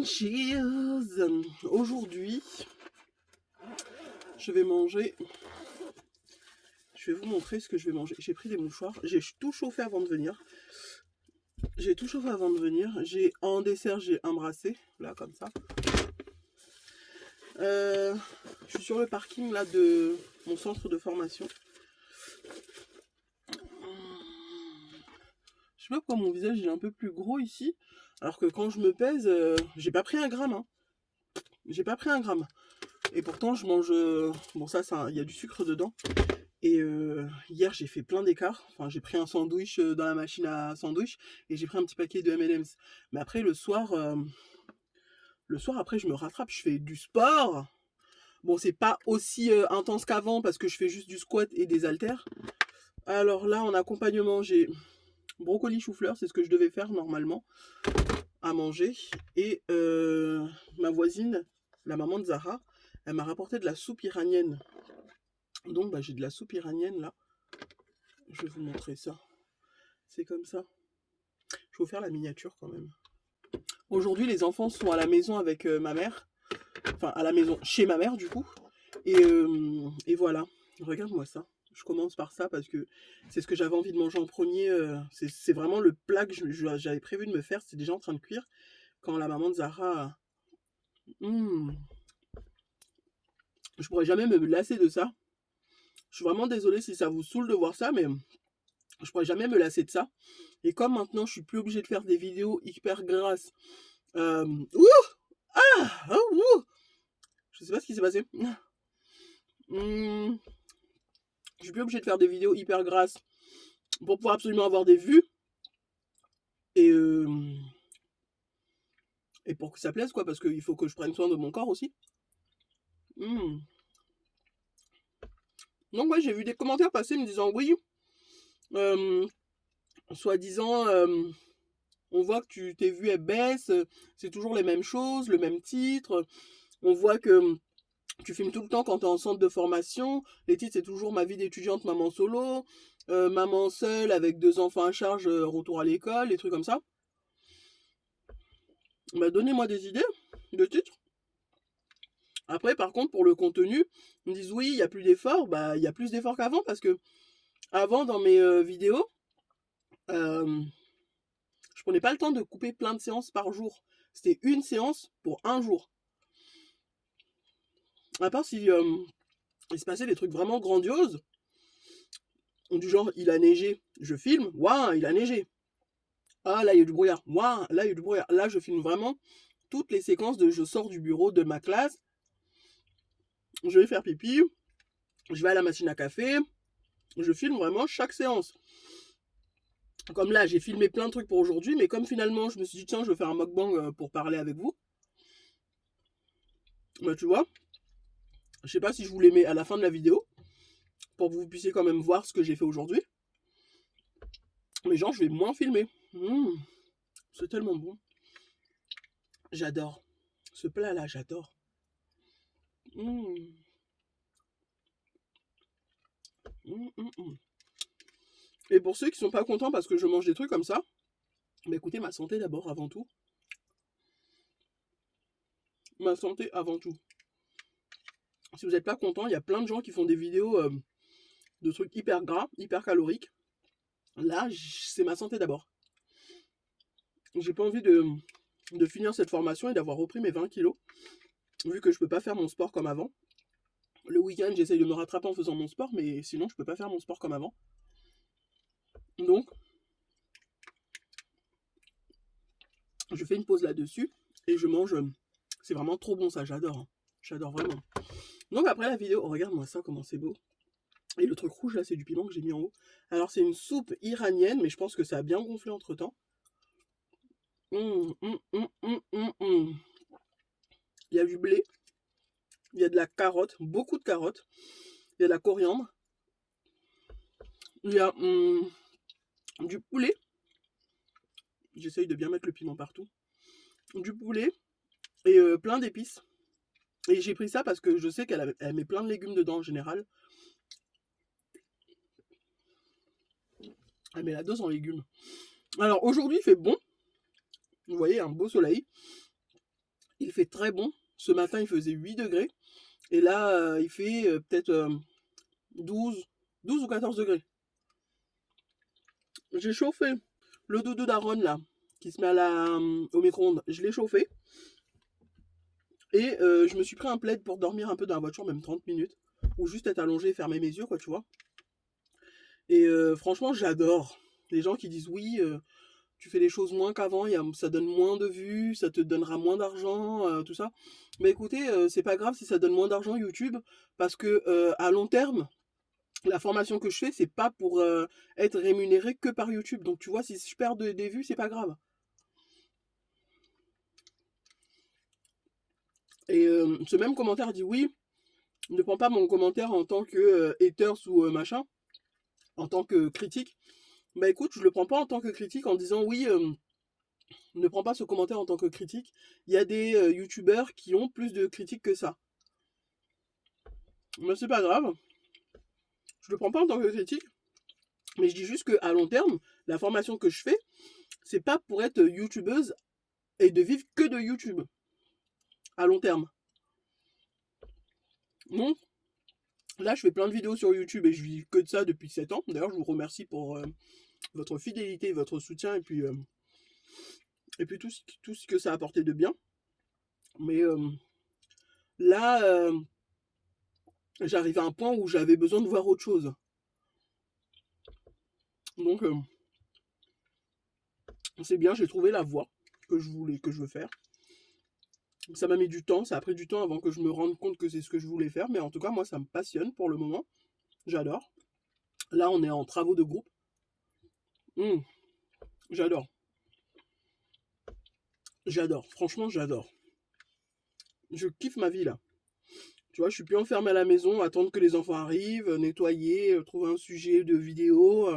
Cheers. Aujourd'hui, je vais manger. Je vais vous montrer ce que je vais manger. J'ai pris des mouchoirs. J'ai tout chauffé avant de venir. J'ai en dessert, j'ai un brassé, là comme ça. Je suis sur le parking là de mon centre de formation. Je sais pas pourquoi mon visage il est un peu plus gros ici, alors que quand je me pèse, j'ai pas pris un gramme. Hein. J'ai pas pris un gramme. Et pourtant je mange. Bon ça, il y a du sucre dedans. Et hier j'ai fait plein d'écarts. Enfin j'ai pris un sandwich dans la machine à sandwich et j'ai pris un petit paquet de M&M's. Mais après le soir après je me rattrape. Je fais du sport. Bon c'est pas aussi intense qu'avant parce que je fais juste du squat et des haltères. Alors là en accompagnement j'ai brocoli chou-fleur, c'est ce que je devais faire normalement à manger. Et ma voisine, la maman de Zara, elle m'a rapporté de la soupe iranienne. Donc bah, j'ai de la soupe iranienne là. Je vais vous montrer ça. C'est comme ça. Je vais vous faire la miniature quand même. Aujourd'hui les enfants sont à la maison avec ma mère. Enfin à la maison chez ma mère du coup. Et voilà. Regarde-moi ça. Je commence par ça parce que c'est ce que j'avais envie de manger en premier. C'est vraiment le plat que j'avais prévu de me faire. C'est déjà en train de cuire. Quand la maman de Zara... Je pourrais jamais me lasser de ça. Je suis vraiment désolée si ça vous saoule de voir ça, mais je pourrais jamais me lasser de ça. Et comme maintenant je suis plus obligée de faire des vidéos hyper grasses. Je sais pas ce qui s'est passé. Je suis plus obligée de faire des vidéos hyper grasses pour pouvoir absolument avoir des vues. Et pour que ça plaise quoi, parce qu'il faut que je prenne soin de mon corps aussi. Donc ouais, j'ai vu des commentaires passer me disant oui, soi-disant, on voit que tes vues elles baissent, c'est toujours les mêmes choses, le même titre, on voit que tu filmes tout le temps quand tu es en centre de formation, les titres c'est toujours ma vie d'étudiante, maman solo, maman seule avec 2 enfants à charge, retour à l'école, des trucs comme ça. Bah, donnez-moi des idées de titres. Après, par contre, pour le contenu, ils me disent oui, il n'y a plus d'efforts. Bah, il y a plus d'efforts qu'avant parce que avant, dans mes vidéos, je prenais pas le temps de couper plein de séances par jour. C'était une séance pour un jour. À part si il se passait des trucs vraiment grandioses, du genre il a neigé, je filme, waouh, il a neigé. Ah là il y a du brouillard, waouh, là il y a du brouillard. Là je filme vraiment toutes les séquences de je sors du bureau de ma classe, je vais faire pipi, je vais à la machine à café, je filme vraiment chaque séance. Comme là, j'ai filmé plein de trucs pour aujourd'hui, mais comme finalement, je me suis dit, tiens, je vais faire un mukbang pour parler avec vous. Bah, tu vois, je sais pas si je vous les mets à la fin de la vidéo, pour que vous puissiez quand même voir ce que j'ai fait aujourd'hui. Mais genre, je vais moins filmer. C'est tellement bon. J'adore. Ce plat-là, j'adore. Et pour ceux qui sont pas contents parce que je mange des trucs comme ça, bah écoutez, ma santé d'abord, avant tout. Ma santé avant tout. Si vous n'êtes pas content, il y a plein de gens qui font des vidéos de trucs hyper gras, hyper caloriques. Là, c'est ma santé d'abord. J'ai pas envie de finir cette formation et d'avoir repris mes 20 kilos. Vu que je peux pas faire mon sport comme avant. Le week-end, j'essaye de me rattraper en faisant mon sport, mais sinon, je peux pas faire mon sport comme avant. Donc, je fais une pause là-dessus et je mange. C'est vraiment trop bon ça, j'adore. Hein. J'adore vraiment. Donc après la vidéo, oh, regarde-moi ça, comment c'est beau. Et le truc rouge là, c'est du piment que j'ai mis en haut. Alors c'est une soupe iranienne, mais je pense que ça a bien gonflé entre temps. Il y a du blé, il y a de la carotte, beaucoup de carottes, il y a de la coriandre, il y a du poulet. J'essaye de bien mettre le piment partout. Du poulet et plein d'épices. Et j'ai pris ça parce que je sais qu'elle met plein de légumes dedans en général. Elle met la dose en légumes. Alors aujourd'hui il fait bon. Vous voyez, un beau soleil. Il fait très bon. Ce matin, il faisait 8 degrés. Et là, il fait peut-être 12 ou 14 degrés. J'ai chauffé le doudou d'Aaron, là, qui se met au micro-ondes. Je l'ai chauffé. Et je me suis pris un plaid pour dormir un peu dans la voiture, même 30 minutes. Ou juste être allongé et fermer mes yeux, quoi, tu vois. Et franchement, j'adore. Les gens qui disent oui, tu fais les choses moins qu'avant, ça donne moins de vues, ça te donnera moins d'argent, tout ça. Mais écoutez, c'est pas grave si ça donne moins d'argent YouTube, parce que à long terme, la formation que je fais, c'est pas pour être rémunéré que par YouTube. Donc tu vois, si je perds des vues, c'est pas grave. Et ce même commentaire dit oui, ne prends pas mon commentaire en tant que haters ou machin, en tant que critique. Bah écoute, je le prends pas en tant que critique en disant oui, ne prends pas ce commentaire en tant que critique. Il y a des youtubeurs qui ont plus de critiques que ça. Mais c'est pas grave. Je le prends pas en tant que critique. Mais je dis juste qu'à long terme, la formation que je fais, c'est pas pour être youtubeuse et de vivre que de YouTube. À long terme. Non. Là, je fais plein de vidéos sur YouTube et je vis que de ça depuis 7 ans. D'ailleurs, je vous remercie pour votre fidélité, votre soutien et puis tout ce que ça a apporté de bien. Mais là, j'arrive à un point où j'avais besoin de voir autre chose. Donc, c'est bien, j'ai trouvé la voie que je veux faire. Ça m'a mis du temps, ça a pris du temps avant que je me rende compte que c'est ce que je voulais faire, mais en tout cas, moi, ça me passionne pour le moment. J'adore. Là, on est en travaux de groupe. J'adore. J'adore. Franchement, j'adore. Je kiffe ma vie, là. Tu vois, je suis plus enfermé à la maison, attendre que les enfants arrivent, nettoyer, trouver un sujet de vidéo,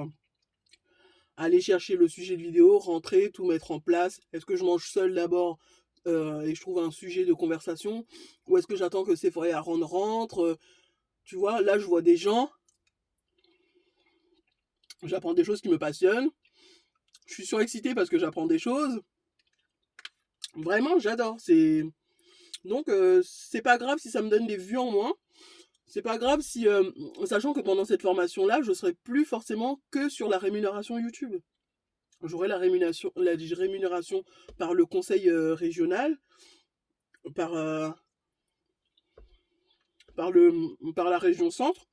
aller chercher le sujet de vidéo, rentrer, tout mettre en place. Est-ce que je mange seul d'abord et je trouve un sujet de conversation, ou est-ce que j'attends que Sephora et Aaron rentrent? Tu vois, là, je vois des gens, j'apprends des choses qui me passionnent. Je suis surexcité parce que j'apprends des choses. Vraiment, j'adore. Donc, c'est pas grave si ça me donne des vues en moins. C'est pas grave si, sachant que pendant cette formation-là, je serai plus forcément que sur la rémunération YouTube. J'aurai la rémunération par le conseil régional, par, par la région centre.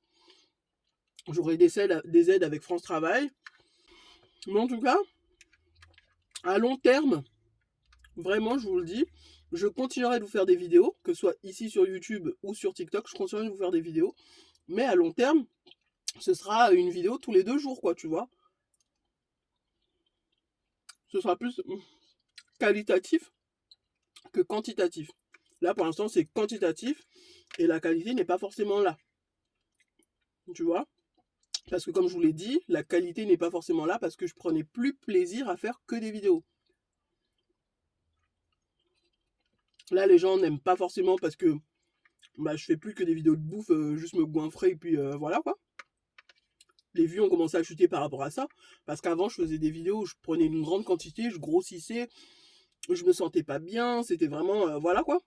J'aurai des aides avec France Travail. Mais en tout cas, à long terme, vraiment, je vous le dis, je continuerai de vous faire des vidéos, que ce soit ici sur YouTube ou sur TikTok, je continuerai de vous faire des vidéos. Mais à long terme, ce sera une vidéo tous les 2 jours, quoi, tu vois. Ce sera plus qualitatif que quantitatif. Là, pour l'instant, c'est quantitatif et la qualité n'est pas forcément là. Tu vois? Parce que comme je vous l'ai dit, la qualité n'est pas forcément là parce que je prenais plus plaisir à faire que des vidéos. Là, les gens n'aiment pas forcément parce que je fais plus que des vidéos de bouffe, juste me goinfrer et puis voilà quoi. Les vues ont commencé à chuter par rapport à ça. Parce qu'avant, je faisais des vidéos où je prenais une grande quantité, je grossissais, je me sentais pas bien, c'était vraiment voilà quoi.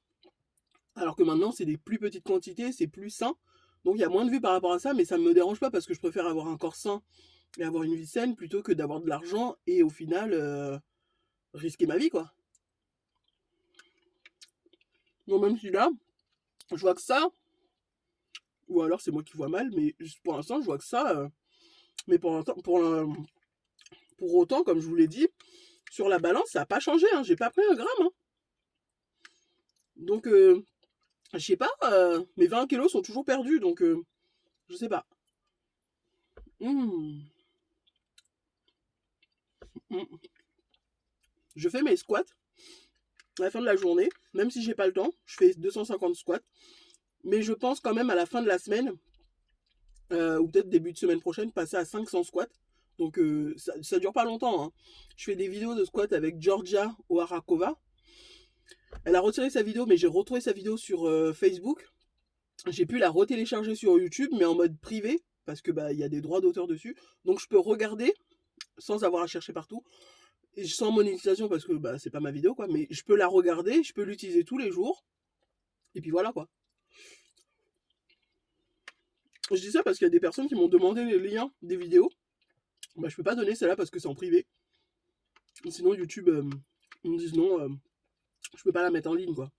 Alors que maintenant, c'est des plus petites quantités, c'est plus sain. Donc il y a moins de vues par rapport à ça, mais ça ne me dérange pas parce que je préfère avoir un corps sain et avoir une vie saine plutôt que d'avoir de l'argent et au final risquer ma vie quoi. Donc même si là, je vois que ça, ou alors c'est moi qui vois mal, mais pour l'instant je vois que ça, mais pour autant, comme je vous l'ai dit, sur la balance ça n'a pas changé, hein, j'ai pas pris un gramme. Hein. Donc je sais pas, mes 20 kilos sont toujours perdus, donc je sais pas. Mmh. Mmh. Je fais mes squats à la fin de la journée, même si j'ai pas le temps, je fais 250 squats. Mais je pense quand même à la fin de la semaine, ou peut-être début de semaine prochaine, passer à 500 squats. Donc ça dure pas longtemps. Hein. Je fais des vidéos de squats avec Georgia Oharakova. Elle a retiré sa vidéo, mais j'ai retrouvé sa vidéo sur Facebook. J'ai pu la retélécharger sur YouTube, mais en mode privé, parce que y a des droits d'auteur dessus. Donc je peux regarder sans avoir à chercher partout. sans monétisation parce que bah, c'est pas ma vidéo, quoi. Mais je peux la regarder, je peux l'utiliser tous les jours. Et puis voilà, quoi. Je dis ça parce qu'il y a des personnes qui m'ont demandé les liens des vidéos. Bah, je peux pas donner celle-là parce que c'est en privé. Sinon, YouTube, ils me disent non, je peux pas la mettre en ligne, quoi.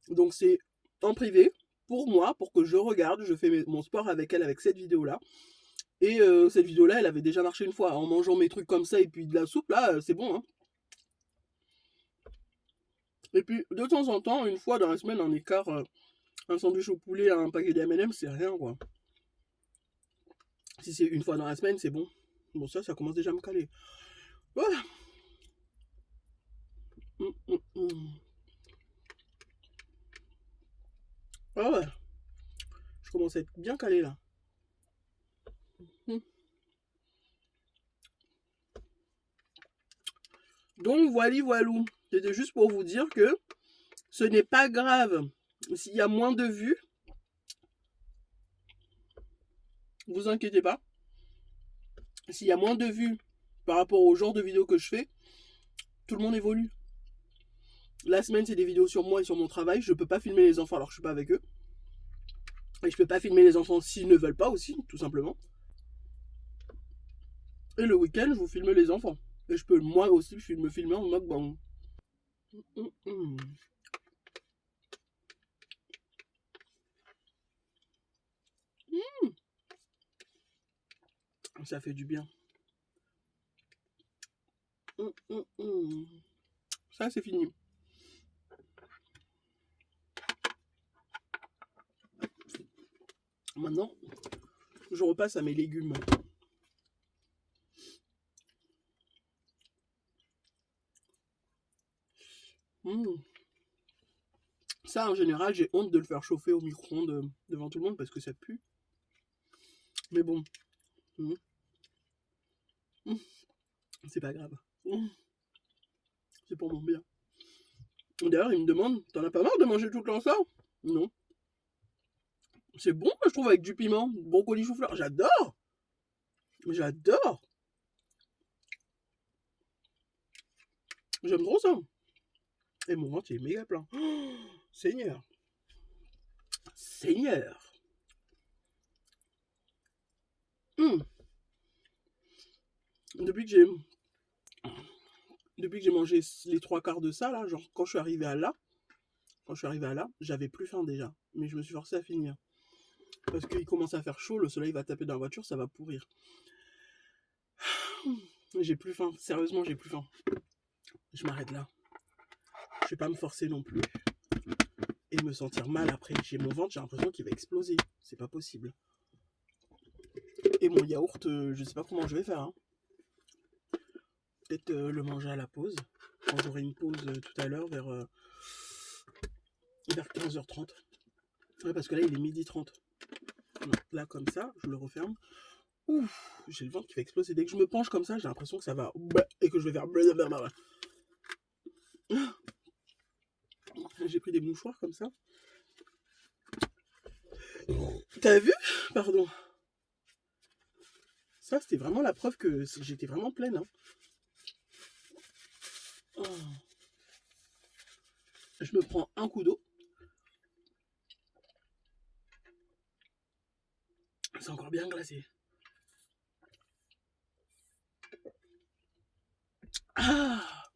Donc, c'est en privé, pour moi, pour que je regarde. Je fais mon sport avec elle, avec cette vidéo-là. Et cette vidéo-là, elle avait déjà marché une fois. En mangeant mes trucs comme ça et puis de la soupe, là, c'est bon, hein. Et puis, de temps en temps, une fois dans la semaine, un écart, un sandwich au poulet, un paquet de M&M, c'est rien, quoi. Si c'est une fois dans la semaine, c'est bon. Bon, ça commence déjà à me caler. Voilà. Ah ouais. Je commence à être bien calé, là. Donc, voilou. C'était juste pour vous dire que ce n'est pas grave. S'il y a moins de vues, vous inquiétez pas. S'il y a moins de vues par rapport au genre de vidéos que je fais, tout le monde évolue. La semaine, c'est des vidéos sur moi et sur mon travail. Je peux pas filmer les enfants alors que je suis pas avec eux. Et je peux pas filmer les enfants s'ils ne veulent pas aussi, tout simplement. Et le week-end, je vous filme les enfants. Et je peux moi aussi me filmer en mukbang. Ça fait du bien. Ça, c'est fini. Maintenant, je repasse à mes légumes. Ça, en général, j'ai honte de le faire chauffer au micro-ondes devant tout le monde parce que ça pue. Mais bon. C'est pas grave. C'est pour mon bien. D'ailleurs, il me demande, t'en as pas marre de manger tout le temps ça? Non. C'est bon, je trouve, avec du piment, brocoli, chou-fleur. J'adore. J'adore. J'aime trop ça. Et mon ventre, il est méga plein. Oh, Seigneur. Seigneur. Depuis que j'ai mangé les 3/4 de ça, là, genre quand je suis arrivé à là, j'avais plus faim déjà. Mais je me suis forcé à finir. Parce qu'il commence à faire chaud, le soleil va taper dans la voiture, ça va pourrir. J'ai plus faim. Sérieusement, j'ai plus faim. Je m'arrête là. Je vais pas me forcer non plus. Et me sentir mal après. J'ai mon ventre, j'ai l'impression qu'il va exploser. C'est pas possible. Et mon yaourt, je sais pas comment je vais faire. Hein. Peut-être le manger à la pause. Quand j'aurai une pause tout à l'heure vers 15h30. Ouais, parce que là, il est 12h30. Là, comme ça, je le referme. Ouf, j'ai le ventre qui va exploser. Dès que je me penche comme ça, j'ai l'impression que ça va... Et que je vais faire... J'ai pris des mouchoirs comme ça. T'as vu? Pardon. Ça, c'était vraiment la preuve que j'étais vraiment pleine. Hein. Oh. Je me prends un coup d'eau. C'est encore bien glacé. Ah,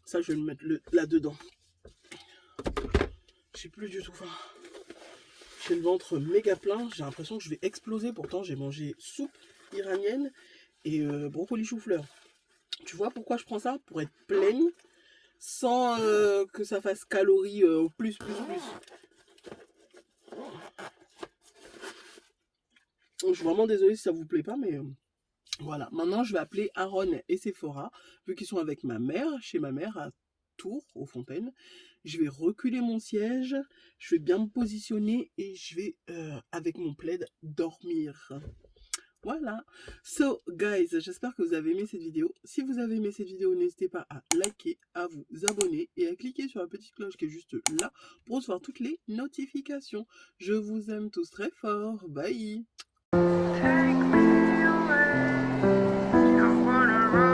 ça, je vais le mettre là-dedans. J'ai plus du tout faim. J'ai le ventre méga plein. J'ai l'impression que je vais exploser. Pourtant, j'ai mangé soupe iranienne et brocoli chou-fleur. Tu vois pourquoi je prends ça? Pour être pleine, sans que ça fasse calories plus. Je suis vraiment désolée si ça vous plaît pas, mais voilà. Maintenant, je vais appeler Aaron et Sephora, vu qu'ils sont avec ma mère, chez ma mère à Tours, aux Fontaines. Je vais reculer mon siège, je vais bien me positionner et je vais, avec mon plaid, dormir. Voilà. So, guys, j'espère que vous avez aimé cette vidéo. Si vous avez aimé cette vidéo, n'hésitez pas à liker, à vous abonner et à cliquer sur la petite cloche qui est juste là pour recevoir toutes les notifications. Je vous aime tous très fort. Bye.